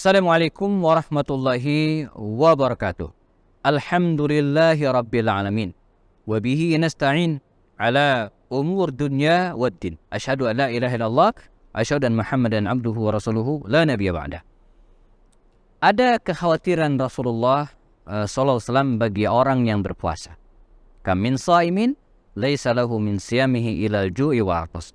Assalamualaikum warahmatullahi wabarakatuh. Alhamdulillahi rabbil alamin. Wa bihi nasta'in ala umur dunya waddin. Asyhadu an la ilaha illallah, asyhadu an Muhammadan abduhu wa rasuluhu la nabiyya ba'dah. Ada kekhawatiran Rasulullah sallallahu alaihi wasallam bagi orang yang berpuasa. Kam min shaimin laisa lahu min siyamihi ilal ju'i wa atas.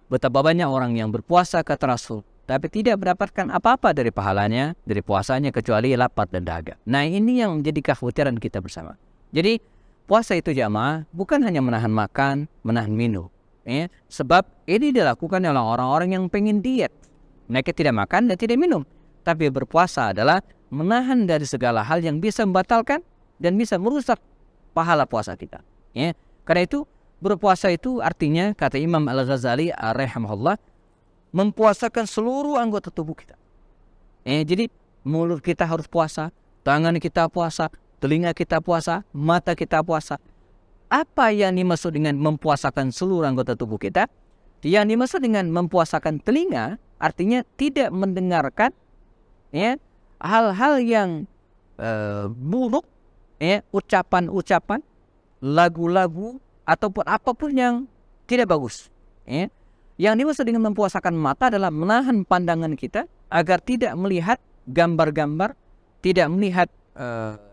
Betapa banyak orang yang berpuasa kata Rasul, tapi tidak mendapatkan apa-apa dari pahalanya, dari puasanya, kecuali lapar dan dahaga. Nah, ini yang menjadi kekhawatiran kita bersama. Jadi puasa itu jamaah bukan hanya menahan makan, menahan minum, ya. Sebab ini dilakukan oleh orang-orang yang pengen diet. Mereka tidak makan dan tidak minum. Tapi berpuasa adalah menahan dari segala hal yang bisa membatalkan dan bisa merusak pahala puasa kita, ya. Karena itu berpuasa itu artinya, kata Imam Al-Ghazali rahimahullah, mempuasakan seluruh anggota tubuh kita. Jadi mulut kita harus puasa, tangan kita puasa, telinga kita puasa, mata kita puasa. Apa yang dimaksud dengan mempuasakan seluruh anggota tubuh kita? Yang dimaksud dengan mempuasakan telinga artinya tidak mendengarkan, ya, hal-hal yang buruk, ya, ucapan-ucapan, lagu-lagu ataupun apapun yang tidak bagus, ya. Yang dimaksud dengan mempuasakan mata adalah menahan pandangan kita agar tidak melihat gambar-gambar, tidak melihat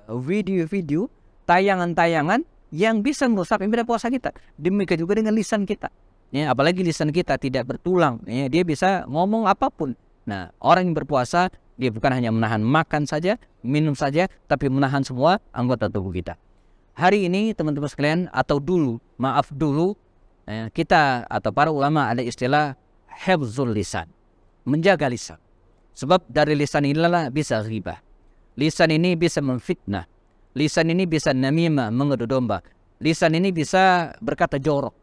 video-video, tayangan-tayangan yang bisa merusak ibadah puasa kita. Demikian juga dengan lisan kita. Ya, apalagi lisan kita tidak bertulang, ya, dia bisa ngomong apapun. Nah, orang yang berpuasa dia bukan hanya menahan makan saja, minum saja, tapi menahan semua anggota tubuh kita. Hari ini teman-teman sekalian, atau dulu, kita atau para ulama ada istilah hifzul lisan, menjaga lisan. Sebab dari lisan inilah bisa ghibah. Lisan ini bisa memfitnah. Lisan ini bisa namimah, mengadu domba. Lisan ini bisa berkata jorok.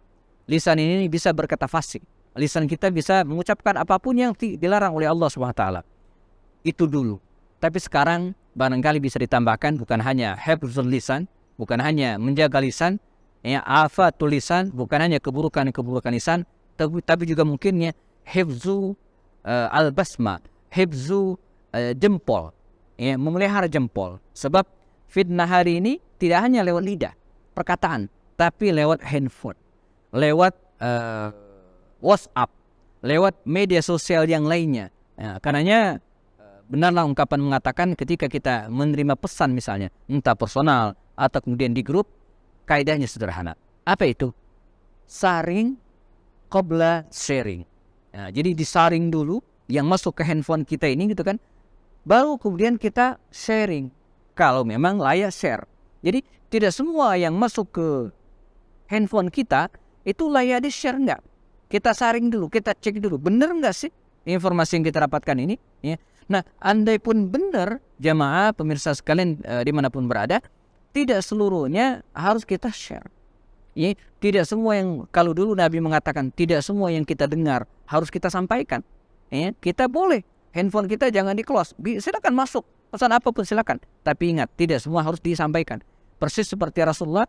Lisan ini bisa berkata fasik. Lisan kita bisa mengucapkan apapun yang dilarang oleh Allah SWT. Itu dulu. Tapi sekarang barangkali bisa ditambahkan bukan hanya hifzul lisan, bukan hanya menjaga lisan, ya, afatul lisan, bukan hanya keburukan lisan, tapi juga mungkin, ya, hifzu al-basma, hifzu jempol, ya, memelihara jempol. Sebab fitnah hari ini tidak hanya lewat lidah, perkataan, tapi lewat handphone, lewat WhatsApp, lewat media sosial yang lainnya. Ya, karenanya benarlah ungkapan mengatakan ketika kita menerima pesan misalnya, entah personal atau kemudian di grup, kaidahnya sederhana. Apa itu? Saring qabla sharing. Nah, jadi disaring dulu yang masuk ke handphone kita ini, gitu kan. Baru kemudian kita sharing kalau memang layak share. Jadi tidak semua yang masuk ke handphone kita itu layak di-share, enggak. Kita saring dulu, kita cek dulu, benar enggak sih informasi yang kita dapatkan ini, ya. Nah, andai pun benar, jamaah pemirsa sekalian dimanapun berada, tidak seluruhnya harus kita share. Ya, tidak semua yang, kalau dulu Nabi mengatakan tidak semua yang kita dengar harus kita sampaikan. Ya, kita boleh, handphone kita jangan di-close. Silakan masuk, pesan apapun silakan. Tapi ingat, tidak semua harus disampaikan. Persis seperti Rasulullah,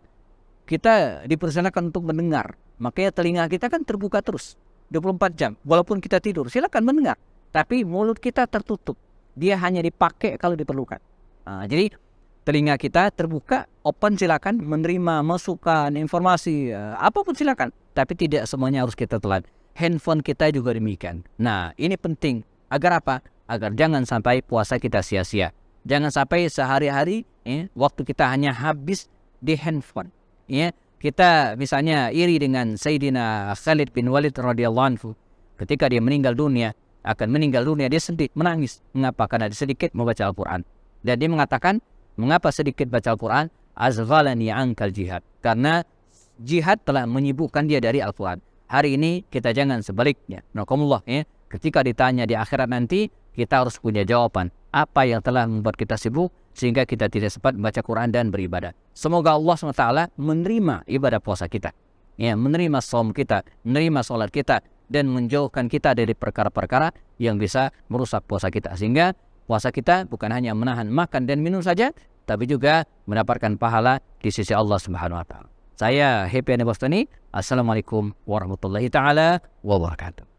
kita dipersilakan untuk mendengar. Makanya telinga kita kan terbuka terus 24 jam. Walaupun kita tidur, silakan mendengar. Tapi mulut kita tertutup. Dia hanya dipakai kalau diperlukan. Nah, jadi telinga kita terbuka, open, silakan menerima masukan, informasi, apapun silakan. Tapi tidak semuanya harus kita telan. Handphone kita juga demikian. Nah, ini penting. Agar apa? Agar jangan sampai puasa kita sia-sia. Jangan sampai sehari-hari, ya, waktu kita hanya habis di handphone. Ya, kita misalnya iri dengan Sayyidina Khalid bin Walid radhiyallahu anhu. Ketika dia meninggal dunia, dia sedih, menangis. Mengapa? Karena dia sedikit membaca Al-Quran. Dan dia mengatakan, mengapa sedikit baca Al-Quran? Azghalani ankal jihad. Karena jihad telah menyibukkan dia dari Al-Quran. Hari ini kita jangan sebaliknya. Nakumullah, ya. Ketika ditanya di akhirat nanti, kita harus punya jawaban. Apa yang telah membuat kita sibuk sehingga kita tidak sempat membaca Quran dan beribadah. Semoga Allah SWT menerima ibadah puasa kita, ya, menerima saum kita, menerima sholat kita, dan menjauhkan kita dari perkara-perkara yang bisa merusak puasa kita. Sehingga puasa kita bukan hanya menahan makan dan minum saja, tapi juga mendapatkan pahala di sisi Allah Subhanahu wa taala. Saya Happy Anibastani. Assalamualaikum warahmatullahi taala wabarakatuh.